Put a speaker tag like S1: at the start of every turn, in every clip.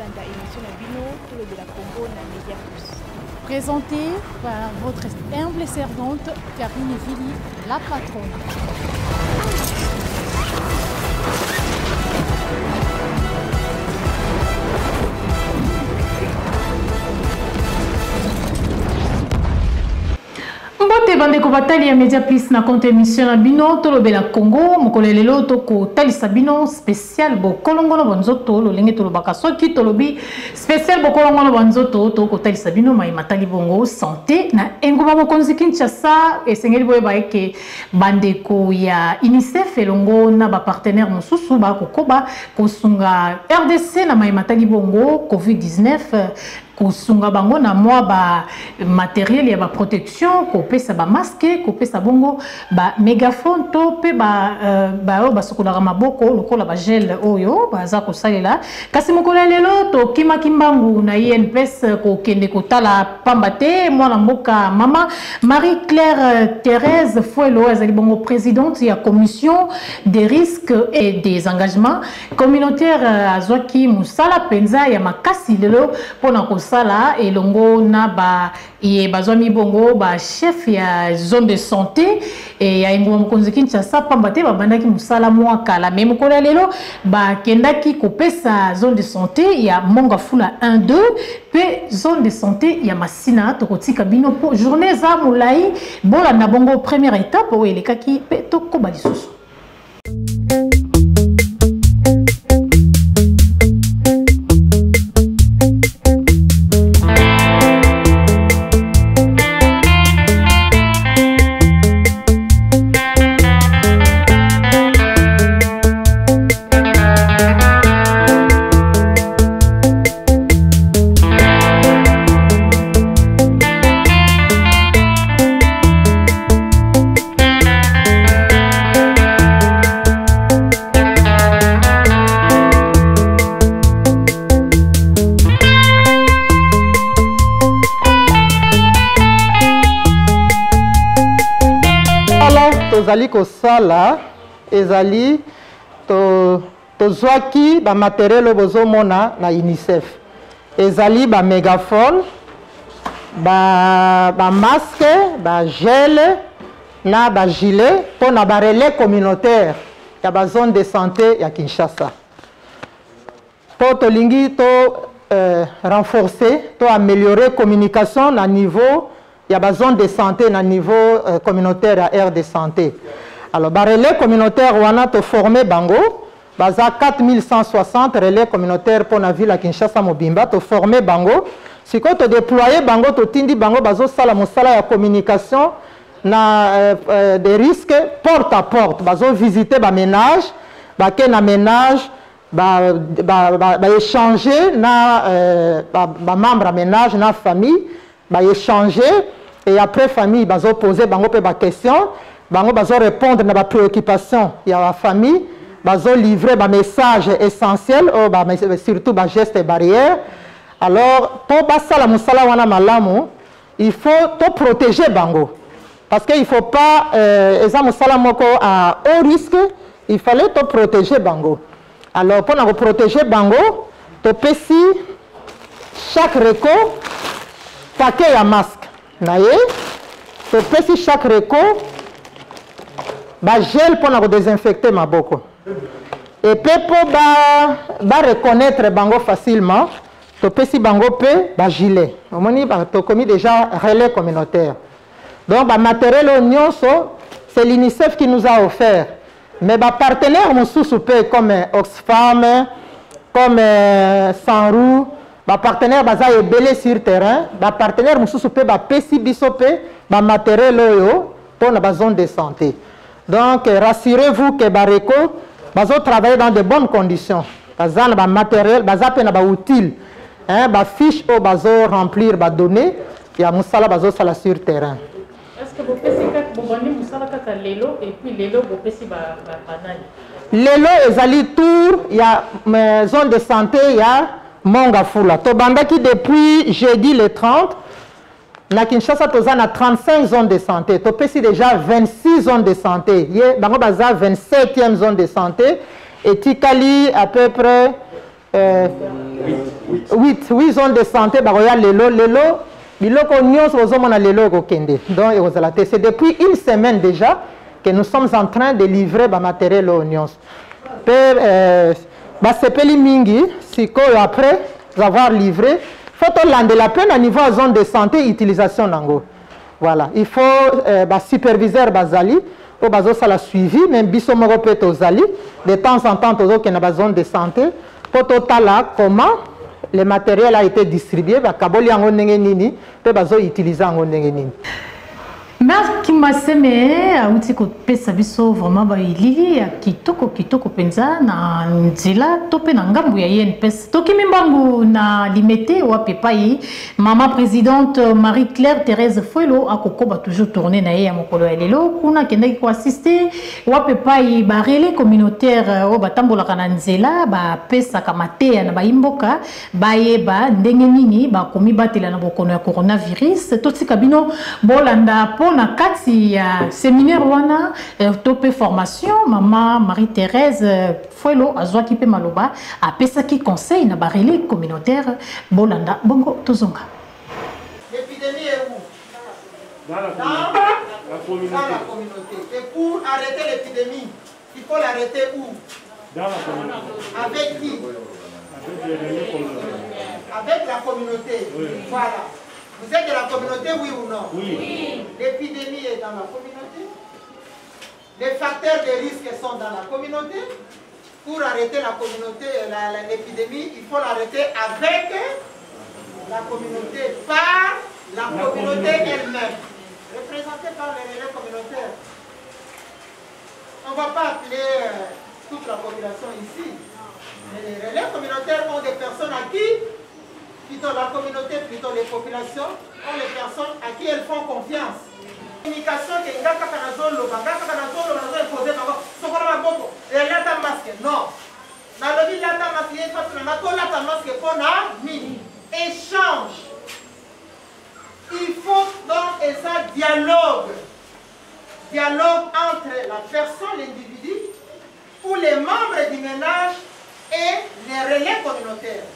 S1: kolanda émission na bino tolobela Congo na Média Plus.
S2: Présenté par votre humble servante Karine Vili, la patronne. Mbote bandeko batali ya Média Plus na compte émission na bino tolobela Congo mokolo lelo toko talisa bino spécial bokolongono bonzoto lolenge tolobaka soki tolobi spécial bokolongono bonzoto toko talisa bino mai matali bongo santé na engoma mokonzi Kinshasa esengeli boyeba eke bandeko ya UNICEF elongo na ba partenaire mosusu ba kokoba kosunga RDC na mai matali bongo COVID-19 kosunga bango na mwa ba matériel ya ba protection ko pesa ba masque ko pesa bongo ba mégaphone to pe ba sokola maboko lokola ba gel oyo baza ko salela kasi mokolo lelo to kimaki mbangu na INPS ko kende ko tala pambate mwana mboka mama Marie-Claire Thérèse Fuelo azali bongo présidente ya commission des risques et des engagements communautaires azwaki musala penza ya makasi lelo pona ko sala elongo na ba bazwami bongo ba chef ya zone de santé et ya engoma mokonzi Kinshasa pambate babandaki musala mwa kala même mokolo lelo ba kendaki kopesa zone de santé ya Mongafula 1-2 pe zone de santé ya Masina tokotika bino po journée za mulai bola na bongo première étape o elekaki pe tokoba lisusu.
S3: Ezali ko sala ezali to zwaki ba matériel bozo mona na UNICEF ezali ba mégaphone ba masque ba gel na ba gilet pour na ba relais communautaire ya ba zone de santé ya Kinshasa pour to lingi to renforcer to améliorer communication na niveau il y a besoin de santé à niveau communautaire à aire de santé. Alors, les relais communautaires, on a formé Bango, baza 4160 relais communautaires pour la ville à Kinshasa Mobimba, to formé Bango. Si tu déployé Bango, tu tindi Bango, bazo sala mosala ya communication na des risques porte à porte. Bazo visiter ba ménage, ba ken ménage, ba échanger na ba membre à ménage na famille, ba échanger. Et après, famille, ils ont posé des questions, ils ont répondu à des préoccupations de la famille, ils ont livré des messages essentiels, surtout des gestes et barrières. Alors, pour il faut protéger Bango. Parce qu'il ne faut pas, à haut risque, il fallait protéger Bango. Alors, pour protéger Bango, tu peux chaque réco, paquet à masque. Tu peux chaque réco, gel pour désinfecter ma boko. Et pour reconnaître Bango facilement, tu peux Bango peut gilet. Tu as commis déjà relais communautaire. Donc, le matériel oignon, c'est l'UNICEF qui nous a offert. Mais les partenaires comme Oxfam, comme Sanrou, les partenaires sont belés sur le terrain. Les partenaires sont les matériel pour la zone de santé. Donc, rassurez-vous que les réco travailler dans de bonnes conditions. Les matériel, les outils, les fiches pour remplir les données, et les données sur le terrain.
S2: Est-ce que vous faites lelo et puis lelo vous faites banani?
S3: Lelo ezali tour, il y a zone de santé, il y a Mongafula. Tobandaki depuis jeudi le 30, na Kinshasa tozana 35 zones de santé. Topesi déjà 26 zones de santé. Yé bango baza 27e zone de santé et Tikali à peu près 8 zones de santé, c'est depuis une semaine déjà que nous sommes en train de livrer le matériel aux Nyons. Après avoir livré, il faut que la peine à niveau de zone de santé, utilisation nango. Voilà, il faut superviseur bazali, pour la suivi, même biso peut ozali, de temps en temps, toujours qu'il y a une zone de santé, pour là comment le matériel a été distribué, kaboli ango ndenge nini, pe utiliser ango ndenge nini.
S2: Merci Maseme, auti ko pesa biso vraiment ba ilili ya kitoko penza na nzela tope na ngambu ya INPS. Toki mimbangu na limete wa pepai maman présidente Marie-Claire Thérèse Fuelo akokoba toujours tourner na ya mokolo ya lelo kuna kendaki ko assister wa pepai ba relais communautaire o batambola kana nzela ba pesa kamate na ba imboka ba yeba ndenge nini ba komi batela na bokono ya coronavirus totika bino bolanda na kati ya séminaire wana topé formation maman Marie-Thérèse Fuelo azwaki pe maloba apesaki conseil na ba relais communautaire bolanda bongo tozonga.
S4: L'épidémie est où? Dans la communauté. Dans la communauté. Et pour arrêter l'épidémie, il faut l'arrêter où? Dans la communauté. Avec qui? Avec les relais communautaires. Avec la communauté. Oui. Voilà. Vous êtes de la communauté, oui ou non? Oui. L'épidémie est dans la communauté. Les facteurs de risque sont dans la communauté. Pour arrêter la communauté, l'épidémie, il faut l'arrêter avec la communauté, par la communauté elle-même, représentée par les relais communautaires. On ne va pas appeler toute la population ici, mais les relais communautaires ont des personnes à qui plutôt la communauté, plutôt les populations, ont les personnes à qui elles font confiance. Communication que non. Échange. Il faut donc un dialogue. Dialogue entre la personne, l'individu, ou les membres du ménage et les relais communautaires.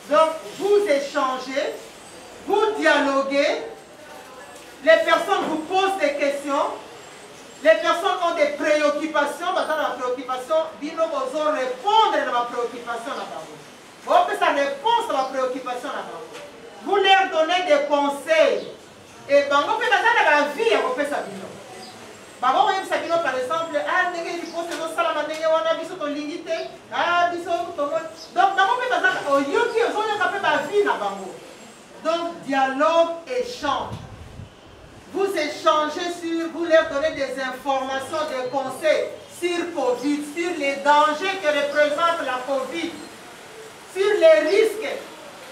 S4: Donc, vous échangez, vous dialoguez, les personnes vous posent des questions, les personnes ont des préoccupations, dans la préoccupation, bino bozo répondre à ma préoccupation là-bas. Vous avez sa réponse à ma préoccupation là-bas. Vous leur donnez des conseils. Et bango peut dans la vie à faire ça bino. Bango voyez ça bino par exemple, ah nenge il faut se faire ça la nenge wana biso to lingité, ah biso to. Donc bango peut dans la yoki on y a fait ma vie na bango. Donc dialogue, échange. Vous échangez sur, vous leur donnez des informations, des conseils sur Covid, sur les dangers que représente la Covid, sur les risques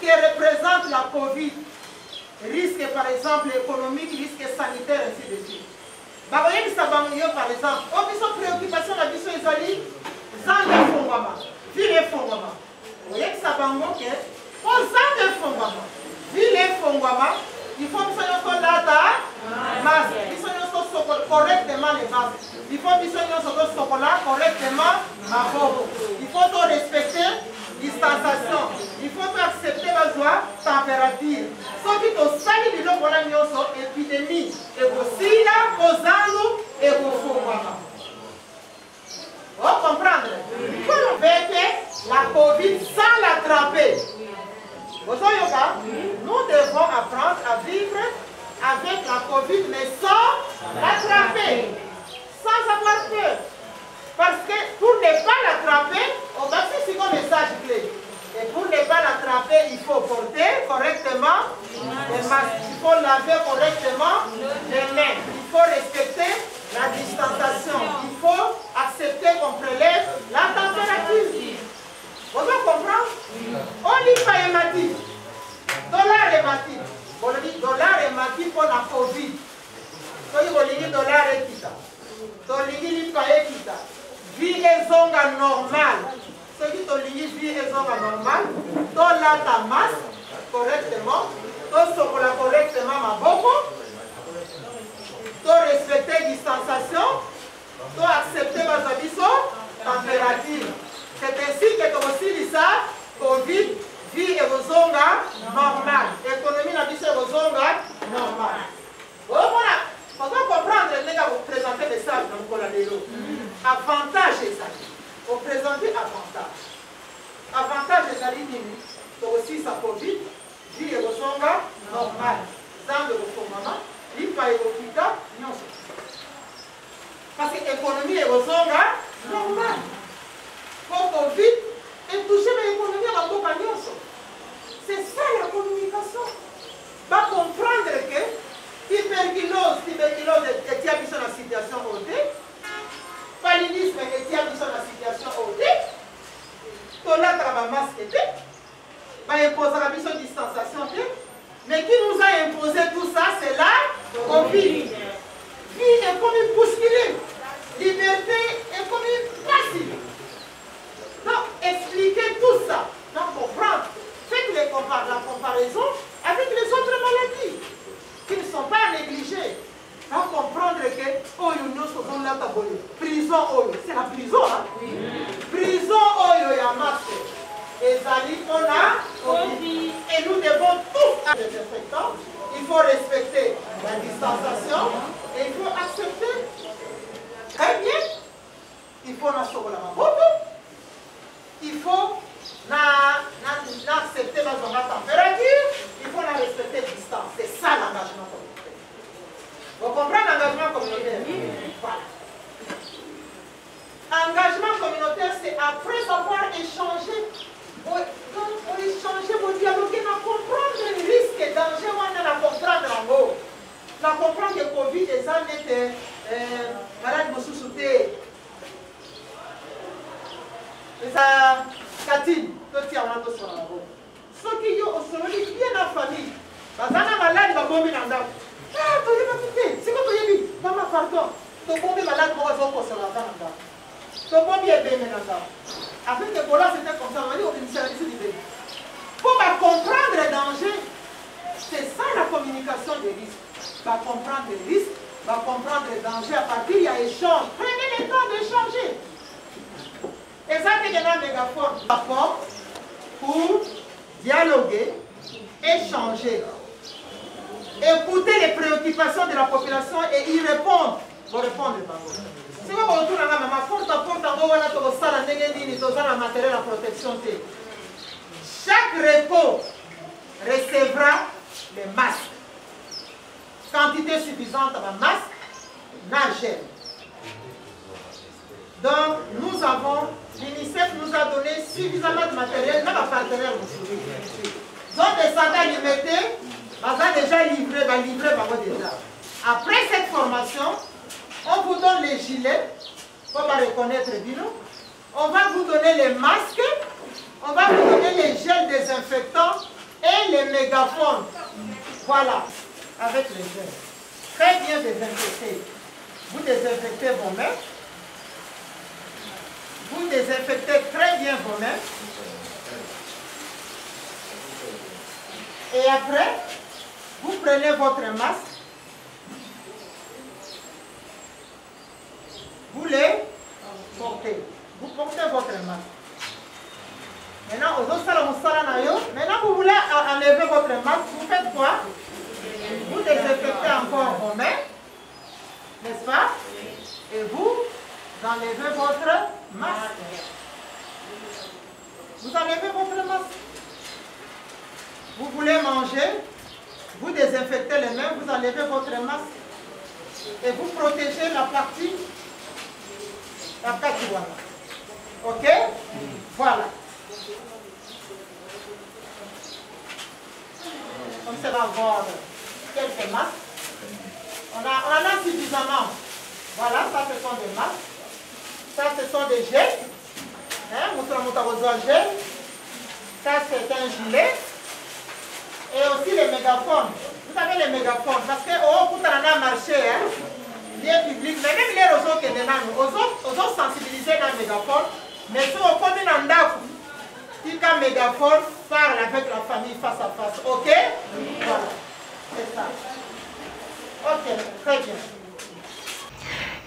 S4: que représente la Covid, risques par exemple économiques, risques sanitaires, ainsi de suite. Par exemple, on a une préoccupation de la vision isolée, sans effondrement, ville effondrement. Vous voyez que ça va manquer, aux effondrement, ville effondrement. Il faut que nous soyons là, masque. Il faut que nous soyons correctement les masques. Il faut que nous soyons là correctement ma boue. Il faut respecter distanciation. Il faut accepter la joie, température. Ce qui est au sein de l'épidémie, et aussi là, posant et au fond. Vous comprenez? Il faut faire la Covid sans l'attraper. Nous devons apprendre à vivre avec la Covid, mais sans l'attraper, sans avoir peur. Parce que pour ne pas l'attraper, on va faire ce message clé. Et pour ne pas l'attraper, il faut porter correctement les masques. Il faut laver correctement les mains. Il faut respecter la distanciation. Il faut accepter qu'on prélève la température. Vous comprenez? On dit pas hématique. Dollar hématique. On dit dollar hématique pour la Covid. On dit dollar équita. On dit pas équita. Vie et zonga normale. Ceux qui ont dit vie et zonga normale, dollar ta masse correctement. On la correctement ma boco. On respecter la distanciation. On accepter ma température. C'est ainsi que tu aussi dit ça. l'élo. Avantage et ça. Vous présentez avantage. Avantage et ça, c'est aussi sa Covid. Vie et resonga normal. Dans le recommandement, il faut évoquer non. Parce que l'économie est resonga normal. Pour Covid, et toucher l'économie à la compagnie. C'est ça la communication. Va comprendre que tuberculose est dans la situation haute. Paludisme est dans la situation haute. Tout là, travail masque. Va imposer la mission de distanciation. Mais qui nous a imposé tout ça, c'est la Covid. Vie est comme une bousculée. Liberté est comme une passive. Donc, expliquez tout ça. Donc, comprendre. Faites la comparaison avec les autres maladies qui ne sont pas négligées. Donc, comprendre que nous sommes là, prison, c'est la prison. Hein? Oui. Prison, il y a masque. Et Zali, on a Covid. Et nous devons tous être désinfectants. Il faut respecter la distanciation et il faut accepter. Très bien. Il faut la photo. Il faut accepter la température. Il faut respecter la distance. C'est ça l'engagement communautaire. Vous comprenez l'engagement communautaire? Voilà. Engagement communautaire, c'est après avoir échangé. Pour échanger, pour dialoguer, pour comprendre les risques et dangers, on a comprendre en haut. La comprendre que Covid, les gens étaient malades de sous-souté. Et ça, Catine, tout ce qui est en train de se faire. Ceux qui ont bien la famille, parce qu'on a malade, il va bomber dans l'âme. Ah, tu n'as pas quitté. C'est quoi tu as dit? Maman, pardon. Tu bomber malade, moi, je vais vous faire dans l'âme. Tu bomber bien dans l'âme. Avec que voilà, c'était comme ça, on va dire, on est du pour comprendre les dangers, c'est ça la communication des risques. Va comprendre les risques, va comprendre les dangers, à partir il y a échange. Prenez le temps d'échanger. Et ça, c'est un mégaphone. Rapport pour dialoguer, échanger, écouter les préoccupations de la population et y répondre. Pour répondre par vous. Si vous retournez à la maman, porte à porte, on va la matériel de protection. Chaque repos recevra les masques. Quantité suffisante de masques, nagel. Donc, nous avons, l'UNICEF nous a donné suffisamment de matériel, même à partenaire. Donc, des santé limitées, on a déjà livré, déjà. Après cette formation, on vous donne les gilets, pour reconnaître Bino. On va vous donner les masques, on va vous donner les gels désinfectants et les mégaphones. Voilà, avec les gels. Très bien désinfectés. Vous désinfectez vos mains. Vous désinfectez très bien vos mains. Et après, vous prenez votre masque. Vous les portez. Vous portez votre masque. Maintenant, vous voulez enlever votre masque. Vous faites quoi? Vous désinfectez encore vos mains. N'est-ce pas? Et vous enlevez votre masque. Vous enlevez votre masque. Vous voulez manger. Vous désinfectez les mains. Vous enlevez votre masque. Et vous protégez la partie. Ok? Voilà. Comme ça va avoir quelques masques. On en a suffisamment. Voilà, ça ce sont des masques. Ça ce sont des gels. Gel. Ça c'est un gilet. Et aussi les mégaphones. Vous savez les mégaphones. Parce que on a marché. Lieu public, mais même les réseaux qui sont nous, sensibilisés dans le mégaphone, mais si on connaît dans le DAF, qui quand mégaphone parle avec la famille face à face, ok? Voilà, c'est ça. Ok, très bien.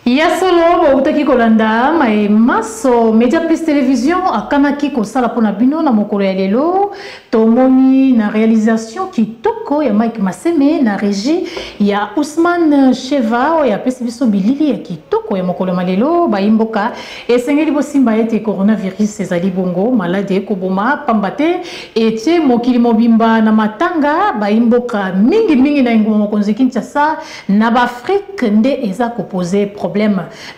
S2: Ya solo utaki kolanda mai maso Media Plus Télévision akanaki kosala pona bino na mokolo ya lelo tomoni na réalisation kitoko ya Mike Maseme na régie ya Ousmane Cheva ya pesi biso bilili ya kitoko ya mokolo malelo baimboka esengeli bosimba ete coronavirus ezali bongo malade ekoboma pambate ete mokili mobimba na matanga baimboka mingi na ngoma mokonzi Kinshasa na ba Afrique nde eza koposer problème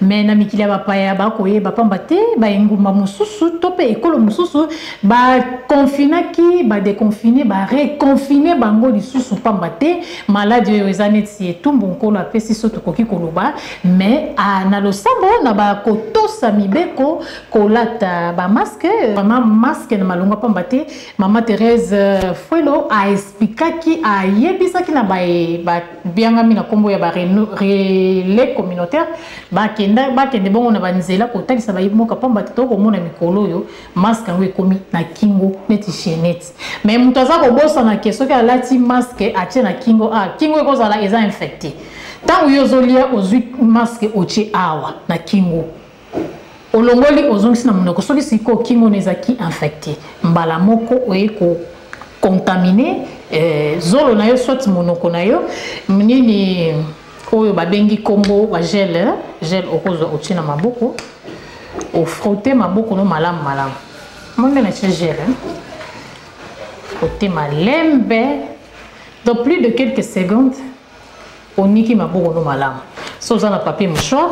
S2: mais na mikili ba paya ba koye ba pambate ba nguma mususu tope ekolo mususu ba confinaki ba déconfiner ba reconfiner bango lisusu pambate malade yo ezaneti etumbu nkolo apesi soto koki koloba mais na losambo na ba kotosa mibeko kolata ba masque vraiment masque na malonga pambate mama Thérèse Fuelo a expliquaki a yebisaki na ba bianga mina kombo ya ba relais communautaire bakende bongo na banzela kotalisa bayimoka pambate to komona mikolo yo masque ngo ekomi na kingo neti chenette mais mutu aza kobosa na keso ke alati masque atie na kingo kingo ekozala eza infecté tango yo ozolia ozwi masque otie awa na kingo olongoli ozongisi na monoko soki siko kingo nezaki infecté mbala moko oyeko contaminé zolo na yo soit monoko na yo nini oyo babengi kombo ba gel okozo otina maboko o frotter maboko no malamu monde na gel frotter malembe dans plus de quelques secondes oniki maboko no malamu so za na papier mouchoir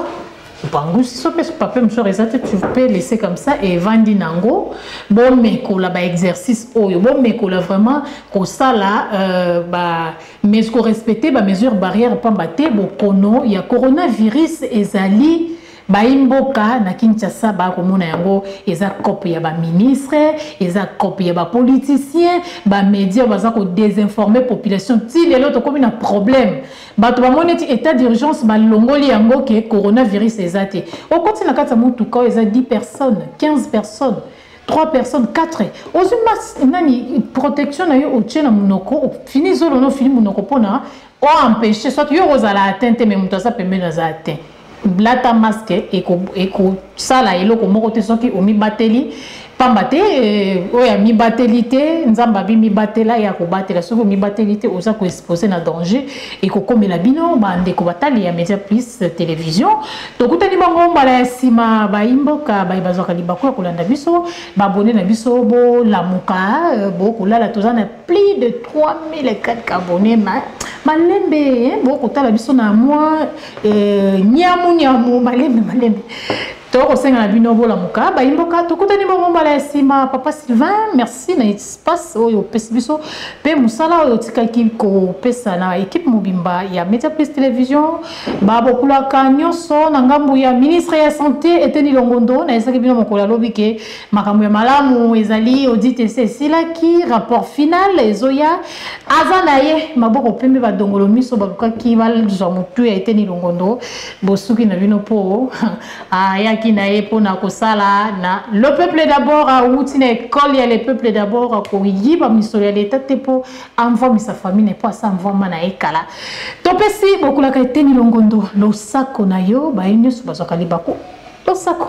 S2: bango si so pese papier mouchoir exact tu peux laisser comme ça et vandi nango bon meko la ba exercice oyo bon meko la vraiment ko sala ba mais ko respecter ba mesure barrière pambate bokono ya coronavirus ezali baimboka na Kinshasa ba komona yango eza copie ya ba ministre eza copie ya ba politicien ba média baza ko désinformer population ti lelo to komi na problème bato ba moneti état d'urgence ba longoli yango ke coronavirus ezate au continent kata mutu ka eza 10 personnes 15 personnes 3 personnes 4 aux nani protection na yo otchena munoko fini zolo no fini munoko pona o empêcher soit yo rozala atteinte mais mutu sa pembe na za atteinte blata masque eko sala eloko moko te soki omi bateli pambate oya mi batelité nzamba bi mi batela ya ko batela soki mi batelité oza ko exposer na danger eko komela bino bande ko batali ya Media Plus Télévision to kutani bango mbala sima ba imboka ba bazaka libako ko landa biso ba abonné na biso bo lamuka bo ko lala tozana plus de 3004 abonnés malembe bo ko tala biso na moi nyamu malembe Toko senga na bino bola muka ba imboka tokutani bongo mbala sima papa Sylvain merci na espace oyo pesi biso pe musala oyo tikaki ko pesa na équipe mobimba ya Media Plus Télévision ba bokula kanyoso na ngambu ya ministre ya santé Eteni Longondo na esaki bino mokola lobi ke makambo ya malamu ezali audit esilaki rapport final ezoya azana ye maboko pembe ba dongolo miso ba lukaki balzo mutu ya Eteni Longondo bosuki na bino po aya kinae pona kosala na le peuple d'abord a outina école ya le peuple d'abord a koyiba misolo ya l'état te po envoie sa famille ne pas ça envoie mana ekala topesi bokula ka Eteni Longondo lo sako na yo ba ine su bazaka libako lo sako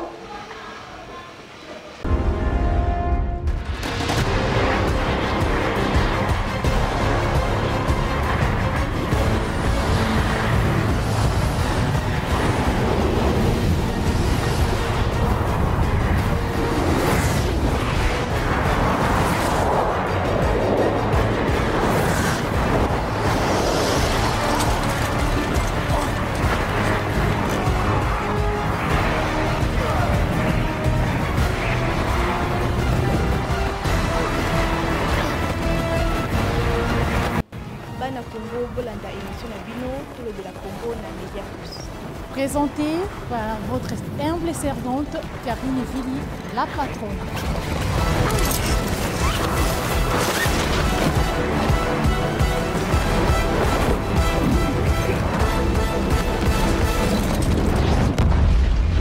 S1: Présenté par votre humble servante Karine Vili, la patronne.